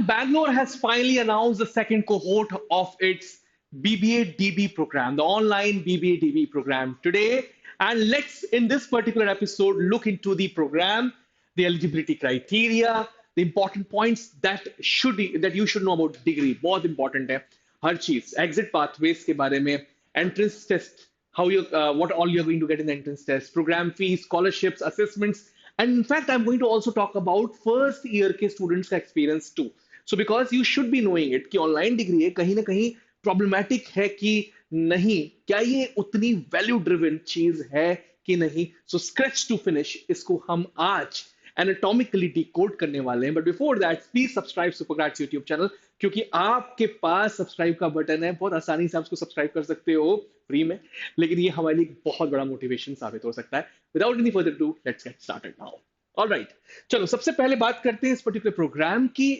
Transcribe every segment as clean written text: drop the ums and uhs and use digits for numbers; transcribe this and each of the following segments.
Bangalore has finally announced the second cohort of its BBA DB program, the online BBA DB program today. And let's, in this particular episode, look into the program, the eligibility criteria, the important points that you should know about degree. बहुत important है हर चीज exit pathways के बारे में, entrance test, what all you're going to get in the entrance test, program fees, scholarships, assessments, and in fact, I'm going to also talk about first year के students का experience too. So because you should be knowing it कि online degree है कहीं ना कहीं problematic है कि नहीं, क्या ये उतनी value driven चीज है कि नहीं. So scratch to finish इसको हम आज एनाटॉमिकली डिकोड करने वाले हैं. But before that please subscribe Supergrads YouTube channel, क्योंकि आपके पास सब्सक्राइब का बटन है, बहुत आसानी से आप उसको सब्सक्राइब कर सकते हो फ्री में, लेकिन ये हमारे लिए बहुत बड़ा मोटिवेशन साबित हो सकता है. Without any further do let's get started now. Alright, चलो सबसे पहले बात करते हैं इस पर्टिकुलर प्रोग्राम की.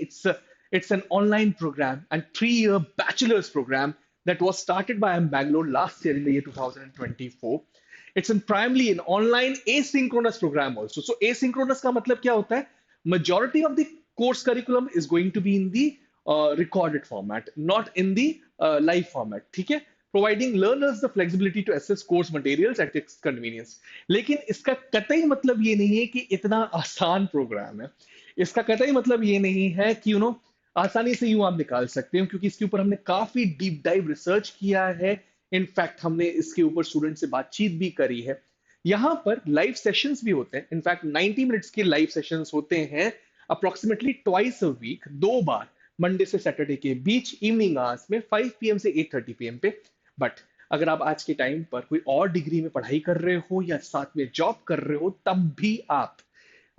It's an online program and 3 year bachelors program that was started by Bangalore last year in the year 2024. It's primarily an online asynchronous program also. So asynchronous का मतलब क्या होता है? Majority of the course curriculum is going to be in the recorded format, not in the live format. ठीक है? Providing learners the flexibility to access course materials at its convenience. लेकिन इसका कतई मतलब ये नहीं है कि इतना आसान प्रोग्राम है. इसका कतई मतलब ये नहीं है कि आसानी से यूं आप निकाल सकते हो, क्योंकि इसके ऊपर हमने काफी डीप डाइव रिसर्च किया है. इनफैक्ट हमने इसके ऊपर स्टूडेंट से बातचीत भी करी है. यहाँ पर लाइव सेशंस भी होते हैं. इनफैक्ट 90 मिनट्स के लाइव सेशंस होते हैं अप्रोक्सीमेटली ट्वाइस अ वीक, 2 बार, मंडे से सैटरडे के बीच इवनिंग आवर्स में 5 PM से 8:30 PM पे. बट अगर आप आज के टाइम पर कोई और डिग्री में पढ़ाई कर रहे हो या साथ में जॉब कर रहे हो, तब भी आप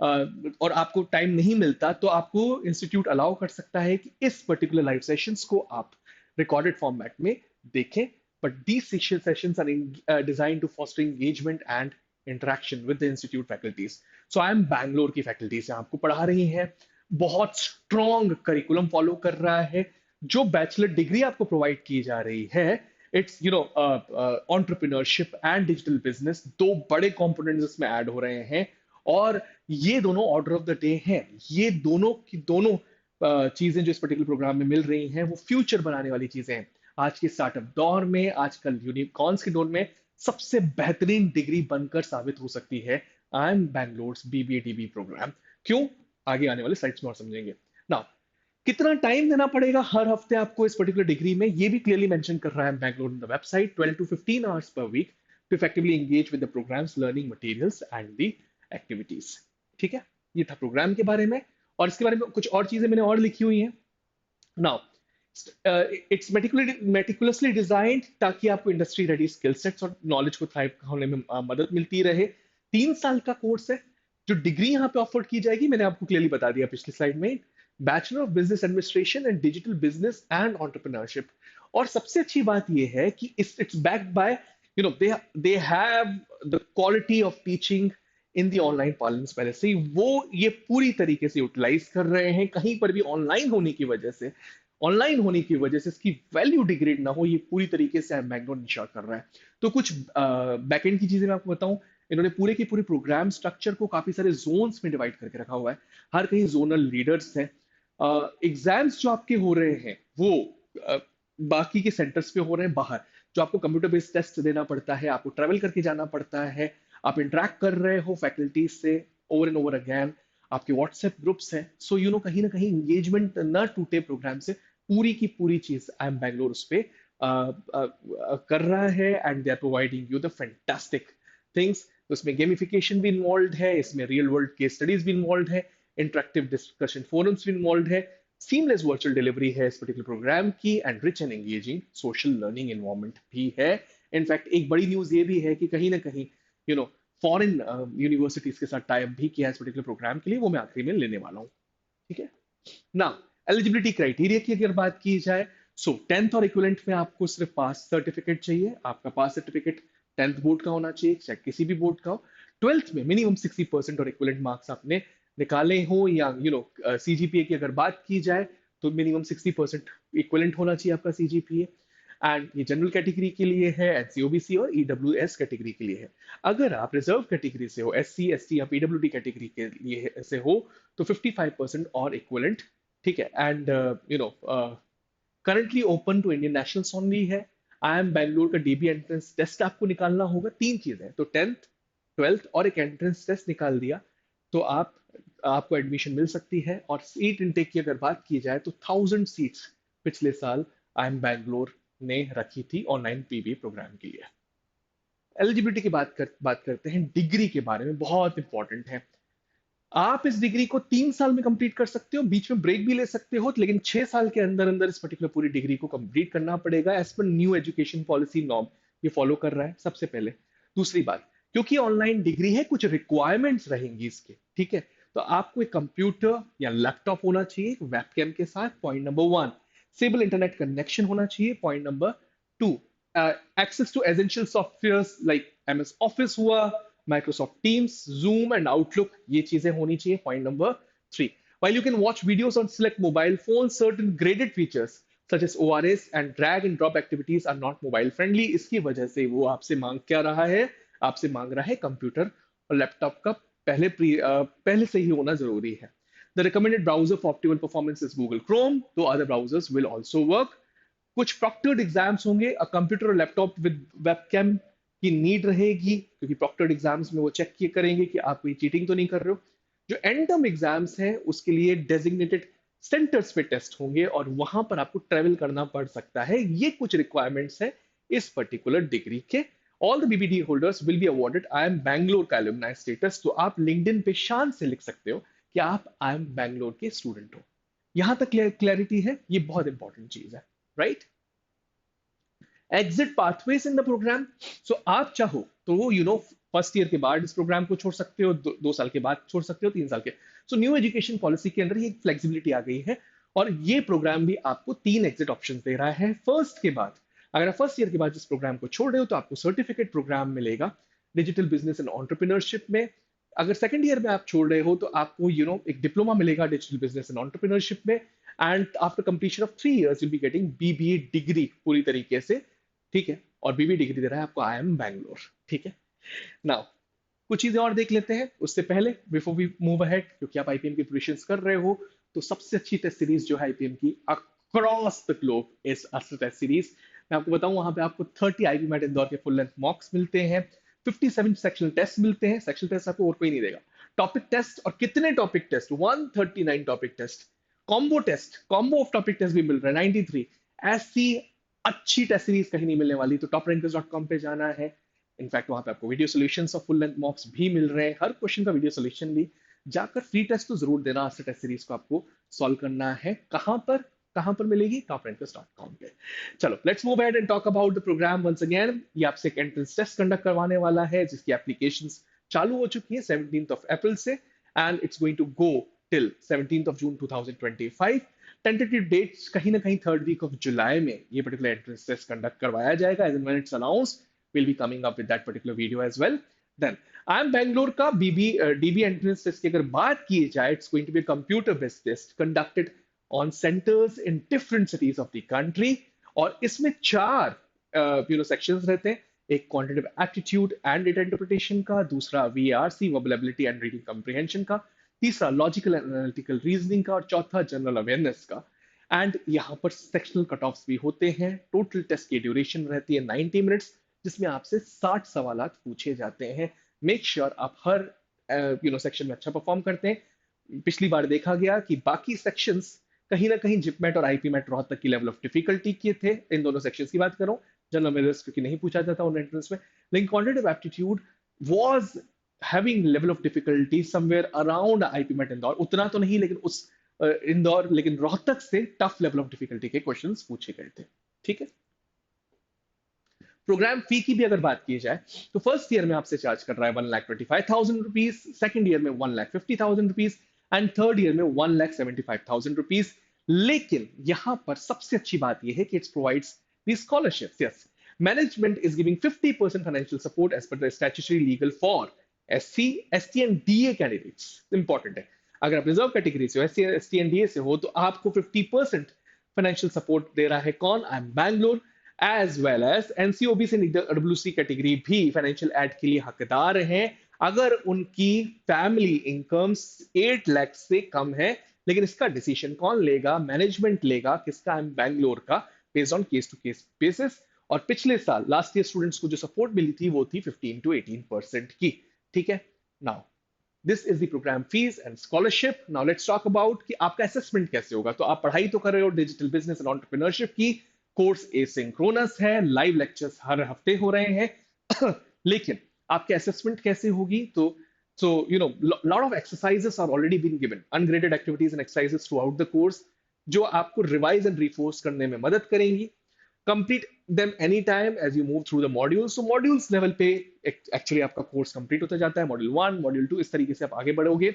और आपको टाइम नहीं मिलता, तो आपको इंस्टीट्यूट अलाउ कर सकता है कि इस पर्टिकुलर लाइव सेशंस को आप रिकॉर्डेड फॉर्मेट में देखें. But these sessions are designed to foster engagement and interaction with the institute faculties. So I am Bangalore की faculties यहाँ आपको पढ़ा रही हैं. बहुत स्ट्रॉन्ग करिकुलम फॉलो कर रहा है. जो बैचलर डिग्री आपको प्रोवाइड की जा रही है, it's entrepreneurship and digital business, 2 बड़े कंपोनेंट्स इसमें ऐड हो रहे हैं. और ये दोनों ऑर्डर ऑफ द डे हैं. ये दोनों की दोनों चीजें जो इस पर्टिकुलर प्रोग्राम में मिल रही हैं, वो फ्यूचर बनाने वाली चीजें हैं. आज के स्टार्टअप दौर में, आजकल यूनिकॉर्न्स के दौर में सबसे बेहतरीन डिग्री बनकर साबित हो सकती है I M Bangalore BBA DB program. क्यों? आगे आने वाले स्लाइड्स में और समझेंगे. नाउ, कितना टाइम देना पड़ेगा हर हफ्ते आपको इस पर्टिकुलर डिग्री में, ये भी क्लियरली मेंशन कर रहा है Bangalore in the website. 12 to 15 hours per week to effectively engage with the program's learning materials and the activities. ठीक है, ये था प्रोग्राम के बारे में. और इसके बारे में कुछ और चीजें मैंने और लिखी हुई हैं. नाउ, इट्स मेटिकुलसली डिजाइंड ताकि आपको इंडस्ट्री रेडी स्किल सेट्स और नॉलेज को थ्राइव होने में मदद मिलती रहे. 3 साल का कोर्स है. जो डिग्री यहाँ पे ऑफर की जाएगी, मैंने आपको क्लियरली बता दिया पिछली स्लाइड में, bachelor of business administration and digital business and entrepreneurship. और सबसे अच्छी बात यह है कि it's backed by they have the quality of teaching in the online parliaments. पहले से ही वो ये पूरी तरीके से यूटिलाइज कर रहे हैं. कहीं पर भी ऑनलाइन होने की वजह से इसकी वैल्यू डिग्रेड ना हो, ये पूरी तरीके से बैंगलोर इंश्योर कर रहा है. तो कुछ बैकएंड की चीजें मैं आपको बताऊं. इन्होंने पूरे के पूरे प्रोग्राम स्ट्रक्चर को काफी सारे जोन्स में डिवाइड करके रखा हुआ है. हर कहीं जोनल लीडर्स हैं. एग्जाम्स जो आपके हो रहे हैं वो बाकी के सेंटर्स पे हो रहे हैं बाहर. जो आपको कंप्यूटर बेस्ड टेस्ट देना पड़ता है, आपको ट्रेवल करके जाना पड़ता है, आप इंटरेक्ट कर रहे हो फैकल्टीज से ओवर एंड ओवर अगेन, आपके व्हाट्सएप ग्रुप्स हैं. सो कहीं ना कहीं एंगेजमेंट ना टूटे प्रोग्राम से, पूरी की पूरी चीज आई एम बैंगलोर उस पे कर रहा है. And they are providing you the fantastic things. तो इसमें गेमिफिकेशन भी इन्वॉल्व है, इसमें रियल वर्ल्ड केस स्टडीज भी इन्वॉल्व है, इंटरेक्टिव डिस्कशन फोरम्स भी इन्वॉल्व है, सीमलेस वर्चुअल डिलीवरी है इस पर्टिकुलर प्रोग्राम की, and rich and engaging social learning environment भी है. इनफैक्ट एक बड़ी न्यूज ये भी है कि कहीं ना कहीं फॉरेन यूनिवर्सिटीज के साथ टाई अप भी किया है इस पर्टिकुलर प्रोग्राम के लिए. वो मैं आखिरी में लेने वाला हूँ. ठीक है ना. एलिजिबिलिटी क्राइटेरिया की अगर बात की जाए, सो 10th और इक्विवेलेंट में आपको सिर्फ पास सर्टिफिकेट चाहिए. आपका पास सर्टिफिकेट 10th बोर्ड का होना चाहिए, चाहे किसी भी बोर्ड का हो. 12th में मिनिमम 60% और इक्विवेलेंट मार्क्स आपने निकाले हो, या सीजीपीए की अगर बात की जाए तो मिनिमम 60% इक्विवेलेंट होना चाहिए आपका सीजीपीए. एंड ये जनरल कैटेगरी के लिए है, एनसीओबीसी और ईडब्ल्यूएस कैटेगरी के लिए है. अगर आप रिजर्व कैटेगरी से हो, एससी एसटी या पीडब्ल्यूडी कैटेगरी के लिए से हो, तो 55% और इक्विवेलेंट ठीक है। And currently open to Indian nationals only है। आई एम बैंगलोर का डीबी एंट्रेंस टेस्ट आपको निकालना होगा। तीन चीजें, तो टेंथ, ट्वेल्थ और एक एंट्रेंस टेस्ट निकाल दिया तो आपको एडमिशन मिल सकती है। और सीट इनटेक की अगर बात की जाए तो 1000 सीट्स पिछले साल आई एम बैंगलोर ने रखी थी ऑनलाइन पीबी प्रोग्राम के लिए। एलिजिबिलिटी की बात करते हैं डिग्री के बारे में, बहुत इंपॉर्टेंट है। आप इस डिग्री को 3 साल में कंप्लीट कर सकते हो, बीच में ब्रेक भी ले सकते हो, लेकिन 6 साल के अंदर अंदर इस पर्टिकुलर पूरी डिग्री को कंप्लीट करना पड़ेगा as per new education policy norm. ये फॉलो कर रहा है सबसे पहले। दूसरी बात, क्योंकि ऑनलाइन डिग्री है, कुछ रिक्वायरमेंट्स रहेंगी इसके, ठीक है। तो आपको एक कंप्यूटर या लैपटॉप होना चाहिए वेबकैम के साथ, point number 1। Stable internet connection होना चाहिए, point number 2। Access to essential softwares like MS Office हुआ, Microsoft Teams, Zoom and Outlook, ये चीजें होनी चाहिए, point number 3। While you can watch videos on select mobile phones, certain graded features such as ORS and drag and drop activities are not mobile friendly। इसकी वजह से वो आपसे मांग क्या रहा है? आपसे मांग रहा है कंप्यूटर और लैपटॉप का पहले से ही होना जरूरी है। The recommended browser for optimal performance is Google Chrome, though other browsers will also work। कुछ प्रॉक्टर्ड एग्जाम्स होंगे, कंप्यूटर और लैपटॉप विद वेबकैम की नीड रहेगी, क्योंकि प्रॉक्टर्ड एग्जाम्स में वो चेक किए करेंगे कि आप कोई चीटिंग तो नहीं कर रहे हो। जो एंड टर्म एग्जाम्स हैं उसके लिए डेजिग्नेटेड सेंटर्स पे टेस्ट होंगे और वहां पर आपको ट्रेवल करना पड़ सकता है। ये कुछ रिक्वायरमेंट्स हैं इस पर्टिकुलर डिग्री के। All the BBD holders will be awarded I M Bangalore का एलुमनाई स्टेटस। तो आप लिंक्डइन पे शान से लिख सकते हो कि आप आई एम बैंगलोर के स्टूडेंट हो। यहां तक क्लैरिटी है, ये बहुत इंपॉर्टेंट चीज है, right. Exit pathways in the program. So आप चाहो तो फर्स्ट ईयर के बाद इस प्रोग्राम को छोड़ सकते हो, 2 साल के बाद छोड़ सकते हो, 3 साल के। सो न्यू एजुकेशन पॉलिसी के अंदर ये फ्लेक्सिबिलिटी आ गई है और ये प्रोग्राम भी आपको 3 एग्जिट ऑप्शन दे रहा है। फर्स्ट के बाद, अगर आप फर्स्ट ईयर के बाद इस प्रोग्राम को छोड़ रहे हो तो आपको सर्टिफिकेट प्रोग्राम मिलेगा डिजिटल बिजनेस एंड एंटरप्रेन्योरशिप में। अगर सेकंड ईयर में आप छोड़ रहे हो तो आपको एक डिप्लोमा मिलेगा डिजिटल बिजनेस एंड एंटरप्रेन्योरशिप में। And after completion of 3 years you'll be getting BBA degree पूरी तरीके से, ठीक है। और बीबी डिग्री दे रहा है आपको आई एम बैंगलोर, ठीक है। नाउ कुछ चीजें और देख लेते हैं उससे पहले, बिफोर वी मूव अहेड, क्योंकि आप आईपीएम की प्रिपरेशंस कर रहे हो तो सबसे अच्छी टेस्ट सीरीज जो है आईपीएम की across the globe is a star test series. मैं आपको बताऊं, वहां पे आपको 30 आईपीएम इंदौर के फुल लेंथ मॉक्स मिलते हैं, 57 सेक्शनल टेस्ट मिलते हैं। सेक्शनल टेस्ट आपको और कोई नहीं देगा। टॉपिक टेस्ट, और कितने topic test? 139 topic test. Combo test, combo of topic test भी मिल रहा है 93। ऐसी अच्छी टेस्ट सीरीज कहीं नहीं मिलने वाली, तो toprenters.com पे जाना है। इनफैक्ट वहां पे आपको वीडियो सॉल्यूशंस और फुल लेंथ मॉक्स भी मिल रहे हैं, हर क्वेश्चन का वीडियो सॉल्यूशन भी। जाकर फ्री टेस्ट तो जरूर देना, आज से टेस्ट सीरीज को आपको सॉल्व करना है। कहां पर मिलेगी? toprenters.com पे। चलो let's move ahead and talk about the program once again. ये आपसे एक एंट्रेंस टेस्ट कंडक्ट करवाने वाला है जिसकी एप्लीकेशंस चालू हो चुकी है 17 अप्रैल से, and it's going to go till 17 June 2025। Tentative dates कहीं ना कहीं थर्ड वीक ऑफ जुलाई में ये पर्टिकुलर एंट्रेंस टेस्ट कंडक्ट करवाया जाएगा। As and when it's announced we'll be coming up with that particular video as well। then I am Bangalore का dB entrance test की अगर बात की जाए, it's going to be a computer based test conducted on centers in different cities of the country। और इसमें 4 sections रहते हैं। एक quantitative aptitude and data interpretation का, दूसरा VRC verbal ability and reading comprehension का, तीसरा लॉजिकल एंड एनालिटिकल रीजनिंग का और चौथा जनरल अवेयरनेस का। एंड यहाँ पर सेक्शनल कट ऑफ्स भी होते हैं। टोटल टेस्ट की ड्यूरेशन रहती है 90 मिनट्स, जिसमें आपसे 60 सवाल पूछे जाते हैं। मेक श्योर आप हर सेक्शन में अच्छा परफॉर्म करते हैं। पिछली बार देखा गया कि बाकी सेक्शंस कहीं ना कहीं जिपमेट और आईपीमेट रोहतक की लेवल ऑफ डिफिकल्टी के थे। इन दोनों सेक्शंस की बात करूं, जनरल अवेयरनेस क्योंकि नहीं पूछा जाता उन एंट्रेंस में, लेकिन quantitative aptitude was having level of difficulty somewhere around IPMAT Indore, उतना तो नहीं लेकिन उस इंदौर, लेकिन रोहतक से टफ लेवल ऑफ डिफिकल्टी के क्वेश्चंस पूछे गए थे, ठीक है। प्रोग्राम फी की भी अगर बात की जाए तो फर्स्ट ईयर में आपसे चार्ज कर रहा है 1,25,000 रुपीज, सेकेंड ईयर में 1,50,000 रुपीज एंड थर्ड ईयर में 1,75,000 रुपीज। लेकिन यहां पर सबसे अच्छी बात यह है कि it's provides the scholarships. Yes, management is giving 50% financial support as per the statutory legal for SC, ST and DA candidates. Important है, अगर आप रिजर्व कैटेगरी से हो, एससी, एसटी एंड डीए से हो, तो आपको 50% फाइनेंशियल सपोर्ट दे रहा है कौन? I M Bangalore. As well as NC OBC WC category भी फाइनेंशियल एड के लिए हकदार हैं अगर उनकी फैमिली इनकम 8 लाख से कम है, लेकिन इसका डिसीजन कौन लेगा? मैनेजमेंट लेगा। किसका? आई एम बैंगलोर का, based on case to case basis. और पिछले साल लास्ट ईयर स्टूडेंट्स को जो सपोर्ट मिली थी वो थी 15 to 18% की। ठीक है। Now this is the program fees and scholarship. Now let's talk about कि आपका असेसमेंट कैसे होगा। तो आप पढ़ाई तो कर रहे हो डिजिटल बिजनेस एंड एंटरप्रेन्योरशिप की, कोर्स एसिंक्रोनस है, लाइव लेक्चर्स हर हफ्ते हो रहे हैं लेकिन आपके असेसमेंट कैसे होगी? तो you know lot of exercises are already been given, ungraded activities and exercises throughout the course, जो आपको रिवाइज एंड रिफोर्स करने में मदद करेंगी। Complete them any time as you move through the modules. तो मॉड्यूल्स लेवल पे actually आपका course complete होता जाता है, मॉड्यूल 1, मॉड्यूल 2, इस तरीके से आप आगे बढ़ोगे।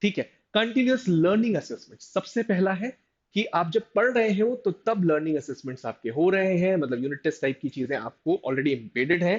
ठीक है। कंटिन्यूअस लर्निंग असेसमेंट सबसे पहला है कि आप जब पढ़ रहे हो तो तब लर्निंग असेसमेंट्स आपके हो रहे हैं, मतलब यूनिट टेस्ट टाइप की चीजें आपको ऑलरेडी एम्बेडेड है।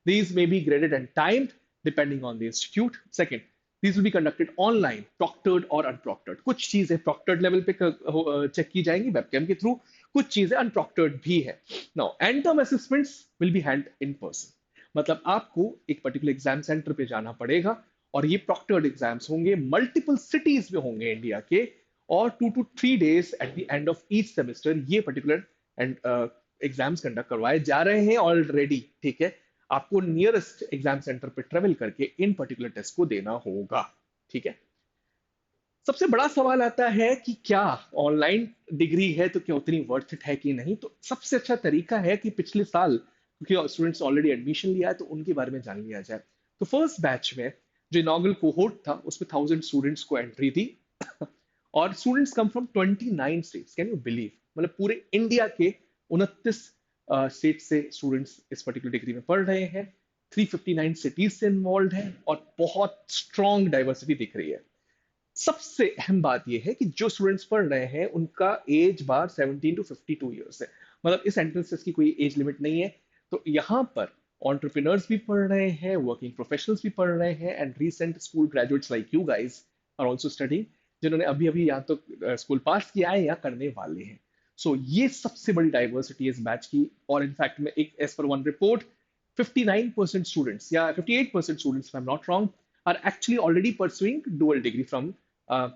These may be graded and timed depending on the institute. Second, these will be conducted online, proctored और unproctored। कुछ चीजें proctored लेवल पे चेक की जाएंगी वेबकैम के थ्रू, कुछ चीजें unproctored भी है। Now and term assessments will be hand in person, मतलब आपको एक पर्टिकुलर एग्जाम सेंटर पे जाना पड़ेगा और ये proctored एग्जाम्स होंगे, मल्टीपल सिटीज में होंगे इंडिया के, और 2 to 3 days at the end of each semester ये पर्टिकुलर एग्जाम्स कंडक्ट करवाए जा रहे हैं ऑलरेडी। ठीक है। आपको नियरेस्ट एग्जाम सेंटर पे ट्रेवल करके इन पर्टिकुलर टेस्ट को देना होगा। ठीक है। सबसे बड़ा सवाल आता है कि क्या ऑनलाइन डिग्री है तो क्या उतनी वर्थ इट है कि नहीं? तो सबसे अच्छा तरीका है कि पिछले साल, क्योंकि स्टूडेंट्स ऑलरेडी एडमिशन लिया है, तो उनके बारे में जान लिया जाए। तो फर्स्ट बैच में जो इनॉग्रल कोहोर्ट था उसमें 1000 स्टूडेंट्स को एंट्री थी और students come from 29 states. Can you believe? मतलब पूरे इंडिया के 29 स्टेट से स्टूडेंट्स इस पर्टिकुलर डिग्री में पढ़ रहे हैं। 359 सिटीज से इन्वॉल्व है और बहुत स्ट्रॉन्ग डाइवर्सिटी दिख रही है। सबसे अहम बात यह है कि जो स्टूडेंट्स पढ़ रहे हैं उनका एज बार 17 to 52 ईयर्स है, मतलब इस एंट्रेंस की कोई एज लिमिट नहीं है। तो यहाँ पर ऑन्टरप्रिनर्स भी पढ़ रहे हैं, वर्किंग प्रोफेशनल्स भी पढ़ रहे हैं, and recent school graduates like you guys are also studying, जिन्होंने अभी अभी यहाँ तो स्कूल पास किया है या करने वाले हैं। सो ये सबसे बड़ी डाइवर्सिटी है इस बैच की। और इनफैक्ट में एक as per one report 59% students या 58% students, if I'm not wrong, are actually already pursuing dual degree from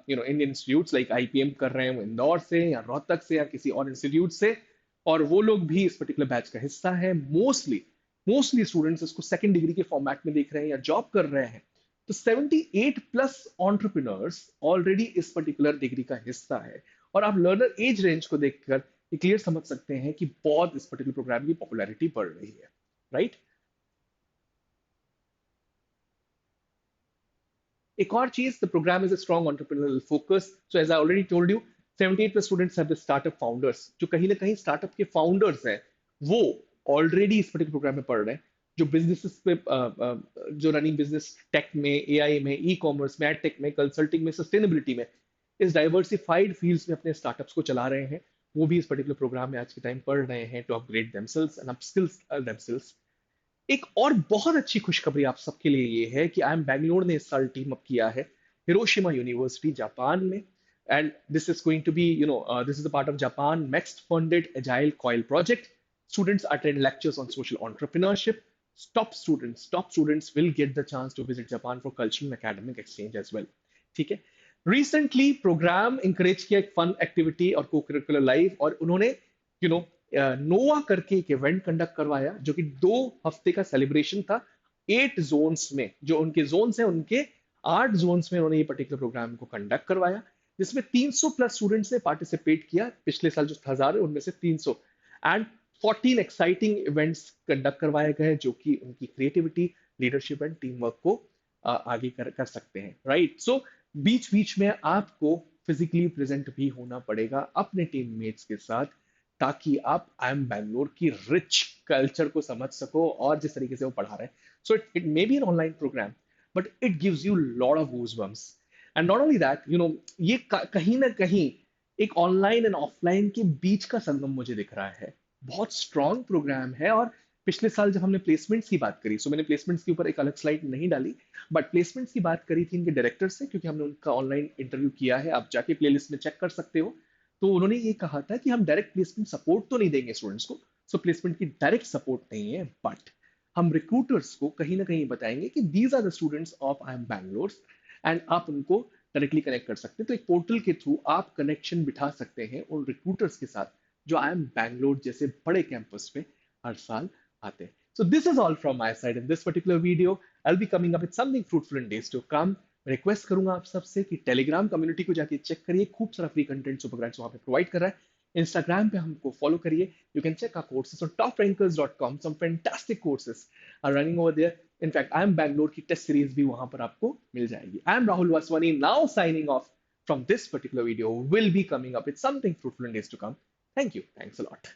Indian institutes like IPM कर रहे हैं वो इंदौर से या रोहतक से या किसी और इंस्टीट्यूट से, और वो लोग भी इस पर्टिकुलर बैच का हिस्सा है। मोस्टली स्टूडेंट्स इसको सेकंड डिग्री के फॉर्मेट में देख रहे हैं या जॉब कर रहे हैं। तो 78+ एंटरप्रेन्योर्स ऑलरेडी इस पर्टिकुलर डिग्री का हिस्सा है। और आप लर्नर एज रेंज को देखकर ये क्लियर समझ सकते हैं कि बहुत इस पर्टिकुलर प्रोग्राम की पॉपुलैरिटी बढ़ रही है, राइट? एक और चीज, the program is a strong entrepreneurial focus. So as I already told you, 78+ students have the startup founders. जो कहीं ना कहीं स्टार्टअप के फाउंडर्स हैं वो ऑलरेडी इस पर्टिकुलर प्रोग्राम में पढ़ रहे हैं। जो बिजनेसेस पे जो रनिंग बिजनेस टेक में, एआई में, ई कॉमर्स में, एड टेक में, कंसल्टिंग में, सस्टेनेबिलिटी में, इस डाइवर्सिफाइड फील्ड्स में अपने स्टार्टअप्स को चला रहे हैं, वो भी इस पर्टिकुलर प्रोग्राम में आज के टाइम पढ़ रहे हैं to upgrade themselves and upskills themselves. एक और बहुत अच्छी खुशखबरी आप सबके लिए ये है कि आई एम बैंगलोर ने इस साल टीम अप किया है हिरोशिमा यूनिवर्सिटी जापान में, and this is going to be this is a part of Japan next funded agile coil project. Students attend lectures on social entrepreneurship. Top students will get the chance to visit Japan for cultural and academic exchange as well. ठीक है। Recently programme encourage किया एक fun activity और को curricular life, और उन्होंने you know नोवा करके एक इवेंट कंडक्ट करवाया जो कि 2 हफ्ते का सेलिब्रेशन था। 8 जोन्स में, जो उनके जोन्स हैं उनके 8 जोन्स में उन्होंने ये पर्टिकुलर प्रोग्राम को कंडक्ट करवाया, जिसमें 300+ स्टूडेंट्स ने पार्टिसिपेट किया। पिछले साल जो 1000 है उनमें से 300, एंड 14 एक्साइटिंग इवेंट्स कंडक्ट करवाए गए जो कि उनकी creativity, leadership and team work को आगे कर सकते हैं, राइट? सो बीच बीच में आपको फिजिकली प्रेजेंट भी होना पड़ेगा अपने टीममेट्स के साथ, ताकि आप आई एम बैंगलोर की रिच कल्चर को समझ सको और जिस तरीके से वो पढ़ा रहे हैं। So it may be an online program, but it gives you lot of goosebumps. And not only that, ये कहीं ना कहीं एक ऑनलाइन एंड ऑफलाइन के बीच का संगम मुझे दिख रहा है। बहुत स्ट्रॉन्ग प्रोग्राम है। और पिछले साल जब हमने प्लेसमेंट्स की बात करी, सो मैंने प्लेसमेंट्स के ऊपर एक अलग स्लाइड नहीं डाली, बट प्लेसमेंट्स की बात करी थी इनके डायरेक्टर से, क्योंकि हमने उनका ऑनलाइन इंटरव्यू किया है, आप जाके प्लेलिस्ट में चेक कर सकते हो। तो उन्होंने ये कहा था कि हम डायरेक्ट प्लेसमेंट सपोर्ट तो नहीं देंगे स्टूडेंट्स को, सो प्लेसमेंट की डायरेक्ट सपोर्ट नहीं है, बट हम रिक्रूटर्स को कहीं ना कहीं बताएंगे कि these are the students of I M Bangalore, and आप उनको डायरेक्टली कनेक्ट कर सकते हैं। तो एक पोर्टल के थ्रू आप कनेक्शन बिठा सकते हैं उन रिक्रूटर्स के साथ जो आई एम बैंगलोर जैसे बड़े कैंपस पे हर साल आते हैं। So this is all from my side in this particular video. I'll be coming up with something fruitful in days to come. Request करूंगा आप सबसे कि टेलीग्राम कम्युनिटी को जाके चेक करिए, खूब सारा फ्री कंटेंट सुपर ग्रैंड्स वहां पे प्रोवाइड कर रहा है। इंस्टाग्राम पे हमको फॉलो करिए। You can check our courses on toprankers.com. Some fantastic courses are running over there. In fact, I am Bangalore की टेस्ट सीरीज भी वहां पर आपको मिल जाएगी। I am Rahul Vaswani now signing off from this particular video. Will be coming up with something fruitful in days to come. Thank you. Thanks a lot.